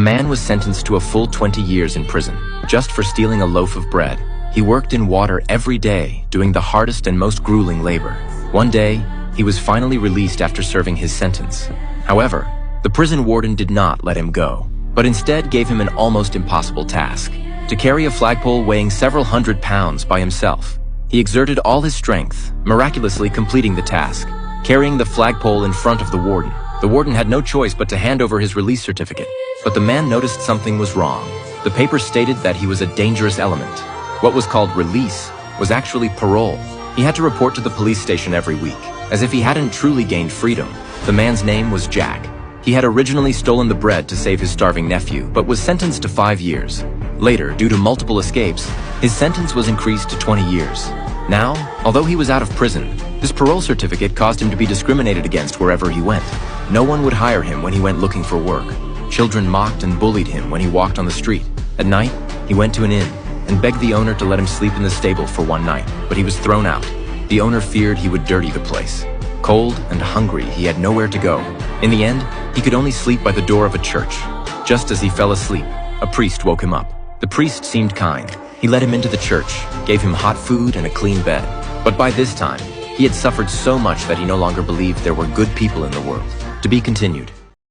A man was sentenced to a full 20 years in prison, just for stealing a loaf of bread. He worked in water every day, doing the hardest and most grueling labor. One day, he was finally released after serving his sentence. However, the prison warden did not let him go, but instead gave him an almost impossible task: to carry a flagpole weighing several hundred pounds by himself. He exerted all his strength, miraculously completing the task, carrying the flagpole in front of the warden. The warden had no choice but to hand over his release certificate. But the man noticed something was wrong. The paper stated that he was a dangerous element. What was called release was actually parole. He had to report to the police station every week, as if he hadn't truly gained freedom. The man's name was Jack. He had originally stolen the bread to save his starving nephew, but was sentenced to 5 years. Later, due to multiple escapes, his sentence was increased to 20 years. Now, although he was out of prison, this parole certificate caused him to be discriminated against wherever he went. No one would hire him when he went looking for work. Children mocked and bullied him when he walked on the street. At night, he went to an inn and begged the owner to let him sleep in the stable for one night, but he was thrown out. The owner feared he would dirty the place. Cold and hungry, he had nowhere to go. In the end, he could only sleep by the door of a church. Just as he fell asleep, a priest woke him up. The priest seemed kind. He led him into the church, gave him hot food and a clean bed. But by this time, he had suffered so much that he no longer believed there were good people in the world. To be continued.